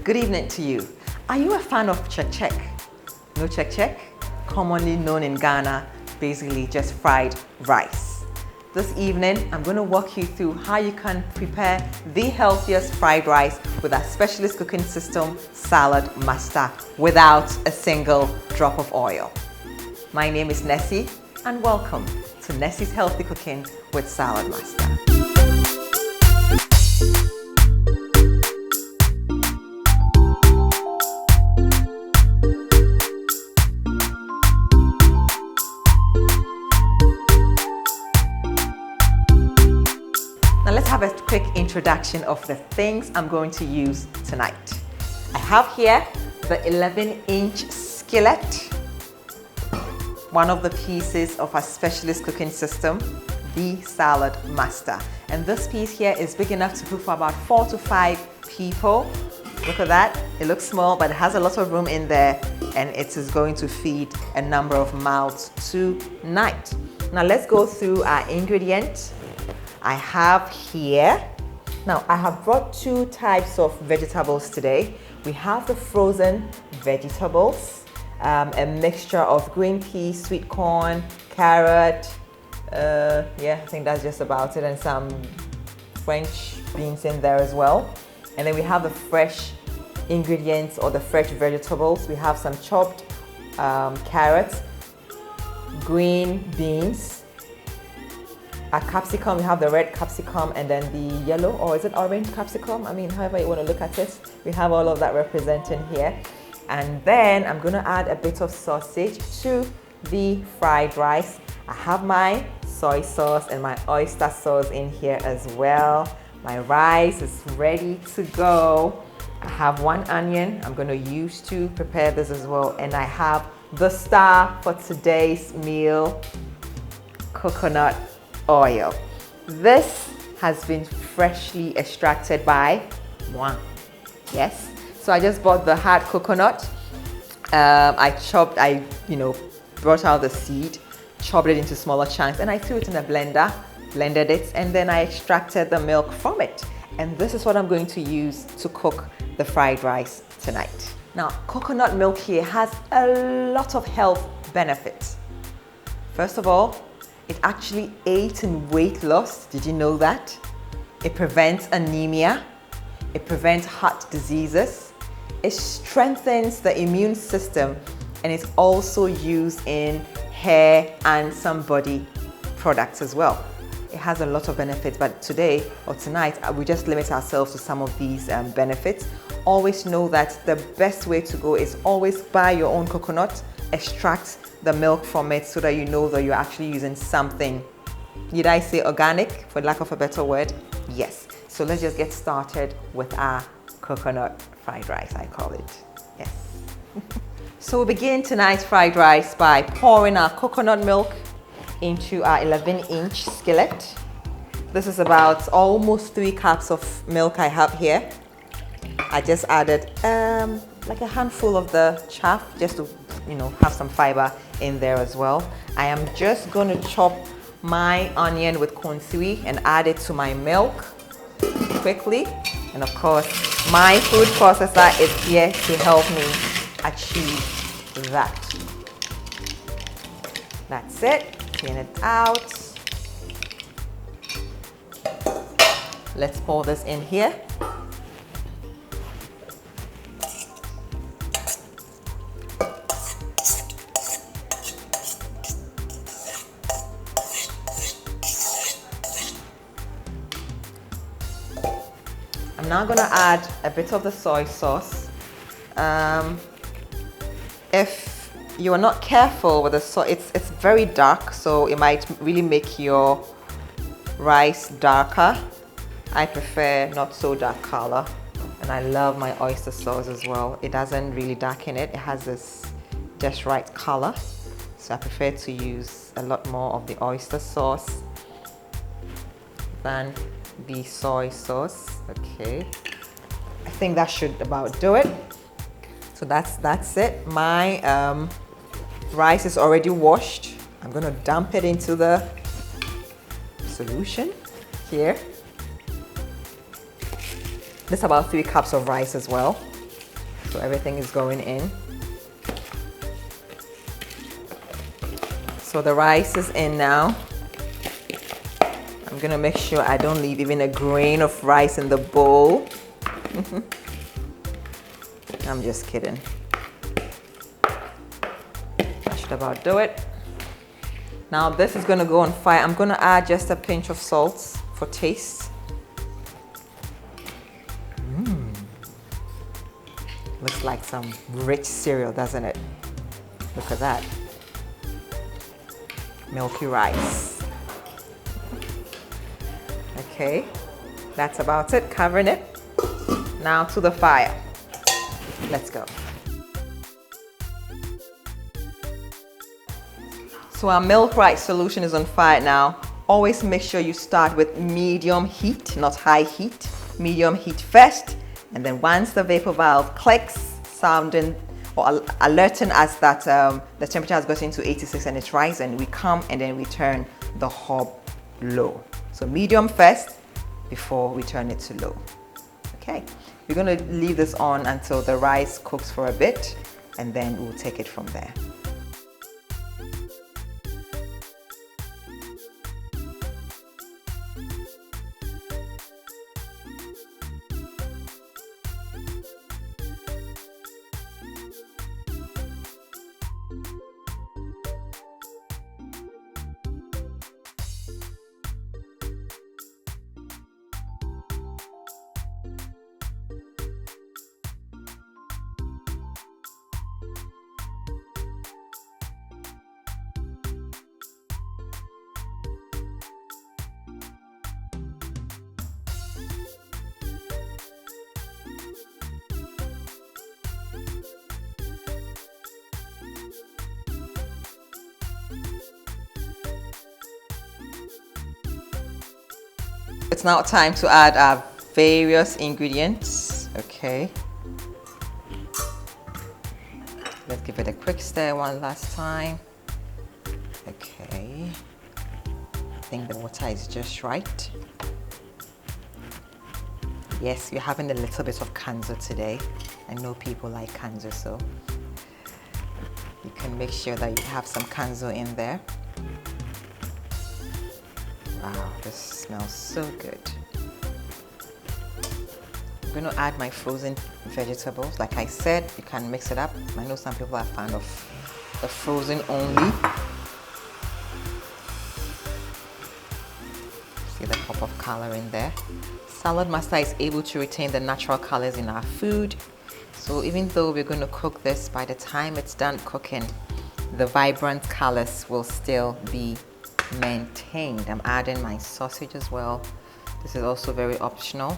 Good evening to you. Are you a fan of chek? No chek? Commonly known in Ghana, basically just fried rice. This evening, I'm going to walk you through how you can prepare the healthiest fried rice with our specialist cooking system, Salad Master, without a single drop of oil. My name is Nessy, and welcome to Nessy's Healthy Cooking with Salad Master. Now let's have a quick introduction of the things I'm going to use tonight. I have here the 11-inch skillet, one of the pieces of our specialist cooking system, the Salad Master. And this piece here is big enough to cook for about 4 to 5 people. Look at that, it looks small, but it has a lot of room in there, and it is going to feed a number of mouths tonight. Now let's go through our ingredients. I have here, now I have brought 2 types of vegetables today. We have the frozen vegetables, a mixture of green peas, sweet corn, carrot, yeah, I think that's just about it, and some French beans in there as well. And then we have the fresh ingredients or the fresh vegetables. We have some chopped carrots, green beans, a capsicum. We have the red capsicum and then the yellow, or is it orange capsicum? I mean, however you want to look at it. We have all of that represented here. And then I'm going to add a bit of sausage to the fried rice. I have my soy sauce and my oyster sauce in here as well. My rice is ready to go. I have 1 onion I'm going to use to prepare this as well. And I have the star for today's meal, coconut oil. This has been freshly extracted by moi. Yes. So I just bought the hard coconut. I brought out the seed, chopped it into smaller chunks, and I threw it in a blender, blended it, and then I extracted the milk from it. And this is what I'm going to use to cook the fried rice tonight. Now, coconut milk here has a lot of health benefits. First of all, it actually aids in weight loss. Did you know that? It prevents anemia. It prevents heart diseases. It strengthens the immune system, and it's also used in hair and some body products as well. It has a lot of benefits, but today or tonight, we just limit ourselves to some of these benefits. Always know that the best way to go is always buy your own coconut, extract the milk from it so that you know that you're actually using something. Did I say organic, for lack of a better word? Yes. So let's just get started with our coconut fried rice, I call it. Yes. So we begin tonight's fried rice by pouring our coconut milk into our 11-inch skillet. This is about almost 3 cups of milk I have here. I just added like a handful of the chaff just to have some fiber in there as well. I am just going to chop my onion with consomme and add it to my milk quickly. And of course, my food processor is here to help me achieve that. That's it. Clean it out. Let's pour this in here. I'm now going to add a bit of the soy sauce. If you are not careful with the soy, it's very dark, so it might really make your rice darker. I prefer not so dark color, and I love my oyster sauce as well. It doesn't really darken it. It has this just right color, so I prefer to use a lot more of the oyster sauce than the soy sauce. Okay, I think that should about do it. So that's it. My rice is already washed. I'm gonna dump it into the solution here. This is about 3 cups of rice as well. So everything is going in. So the rice is in now. I'm gonna make sure I don't leave even a grain of rice in the bowl. I'm just kidding. That should about do it. Now this is gonna go on fire. I'm gonna add just a pinch of salt for taste. Looks like some rich cereal, doesn't it? Look at that. Milky rice. Okay, that's about it, covering it. Now to the fire. Let's go. So our milk rice solution is on fire now. Always make sure you start with medium heat, not high heat. Medium heat first, and then once the vapor valve clicks, sounding or alerting us that the temperature has gotten to 86 and it's rising, we come and then we turn the hob low. So medium first before we turn it to low. Okay, we're going to leave this on until the rice cooks for a bit, and then we'll take it from there. It's now time to add our various ingredients. Okay. Let's give it a quick stir one last time. Okay. I think the water is just right. Yes, we're having a little bit of kanzo today. I know people like kanzo, so you can make sure that you have some kanzo in there. Wow, this smells so good. I'm going to add my frozen vegetables. Like I said, you can mix it up. I know some people are fan of the frozen only. See the pop of color in there. Salad master is able to retain the natural colors in our food. So even though we're going to cook this, by the time it's done cooking, the vibrant colors will still be maintained. I'm adding my sausage as well. This is also very optional.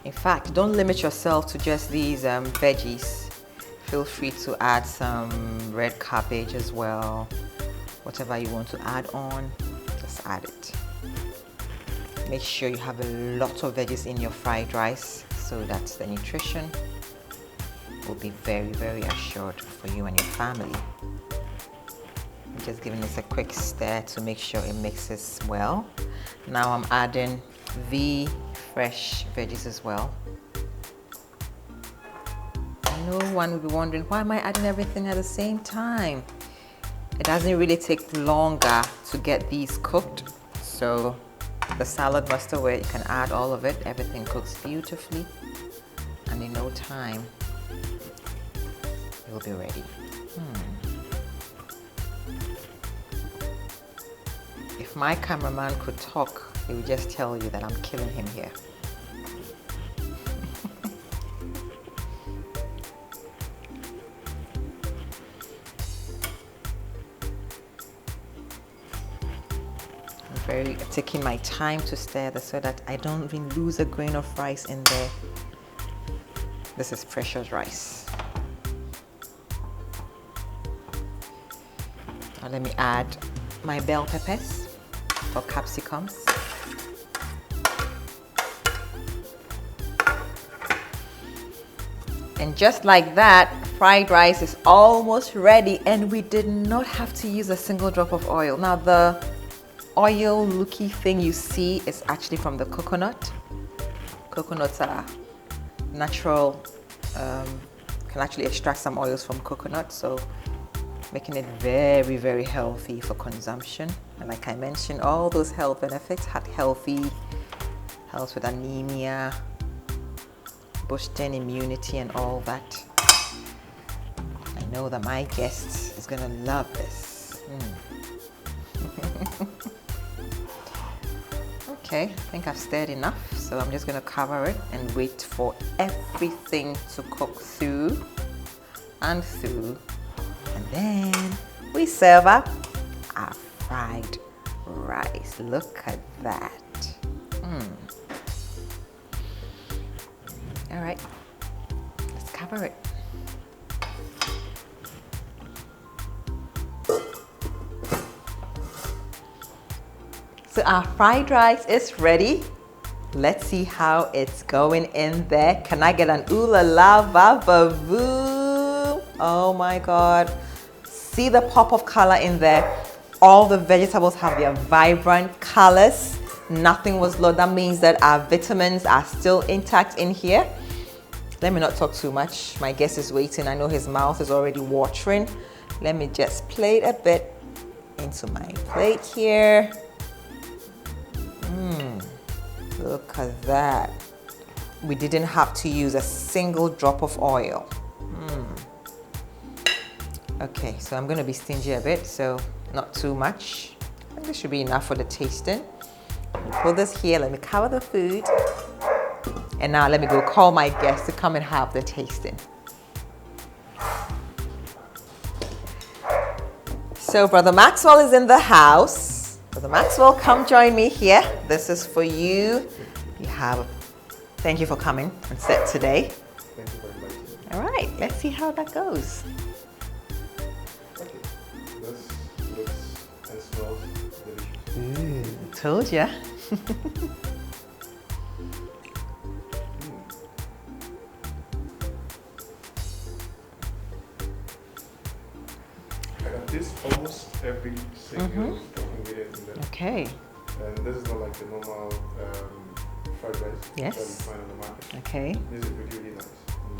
In fact, don't limit yourself to just these veggies. Feel free to add some red cabbage as well. Whatever you want to add on, just add it. Make sure you have a lot of veggies in your fried rice so that the nutrition will be very, very assured for you and your family. I'm just giving this a quick stir to make sure it mixes well. Now I'm adding the fresh veggies as well. I know one will be wondering, why am I adding everything at the same time? It doesn't really take longer to get these cooked. So the salad master, where you can add all of it, everything cooks beautifully, and in no time it will be ready. If my cameraman could talk, he would just tell you that I'm killing him here. I'm taking my time to stir this so that I don't even lose a grain of rice in there. This is precious rice. Now let me add my bell peppers or capsicums. And just like that, fried rice is almost ready, and we did not have to use a single drop of oil. Now the oil looky thing you see is actually from the coconut. Coconuts are natural, can actually extract some oils from coconut, so making it very, very healthy for consumption. And like I mentioned, all those health benefits, heart healthy, helps with anemia, boosting immunity and all that. I know that my guest is gonna love this. Okay, I think I've stirred enough, so I'm just gonna cover it and wait for everything to cook through and through. And then we serve up our fried rice. Look at that. All right, let's cover it. So our fried rice is ready. Let's see how it's going in there. Can I get an ooh la la ba ba boo? Oh my God. See the pop of color in there. All the vegetables have their vibrant colors. Nothing was lost. That means that our vitamins are still intact in here. Let me not talk too much. My guest is waiting. I know his mouth is already watering. Let me just plate a bit into my plate here. Look at that. We didn't have to use a single drop of oil. Okay, so I'm gonna be stingy a bit, so not too much. I think this should be enough for the tasting. Put this here, let me cover the food. And now let me go call my guests to come and have the tasting. So Brother Maxwell is in the house. Brother Maxwell, come join me here. This is for you. Thank you for coming and set today. Thank you very much. All right, let's see how that goes. Okay, this looks and smells delicious. Told ya. I can taste almost every single ingredient in there. Okay. And this is not like the normal fried rice Yes. that you find on the market. Okay. This is really, really nice.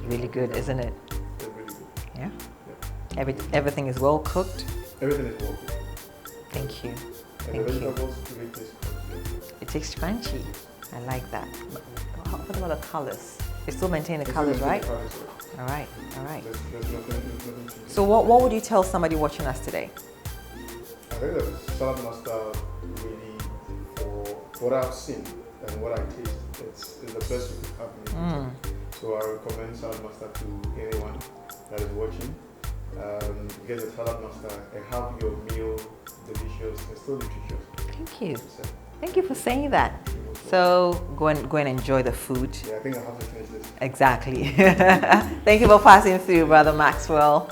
Really good, isn't it? They're really good. Yeah. Yeah. Everything is well cooked. Everything is well cooked. Thank you. And Thank the you. vegetables really taste crunchy. It tastes crunchy. I like that. What about the colors? You still maintain the colors, right? All right. All right. There's nothing to do. So what would you tell somebody watching us today? I think that salad master really, for what I've seen and what I taste, it's the best you could have in the kitchen. So I recommend salad master to anyone that is watching. Get a salad master and have your meal delicious and still nutritious. Thank you. Thank you for saying that. So go and enjoy the food. Yeah, I think I have to finish this. Exactly. Thank you for passing through, Brother Maxwell.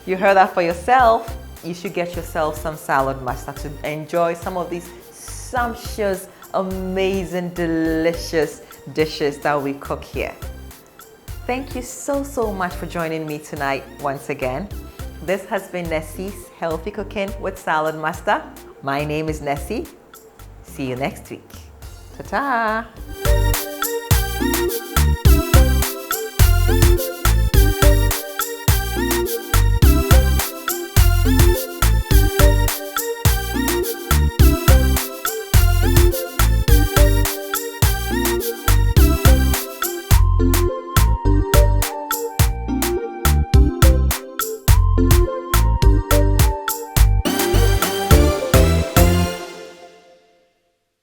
You heard that for yourself. You should get yourself some salad master to enjoy some of these sumptuous, amazing, delicious dishes that we cook here. Thank you so much for joining me tonight once again. This has been Nessy's Healthy Cooking with Salad Master. My name is Nessy. See you next week. Ta-ta!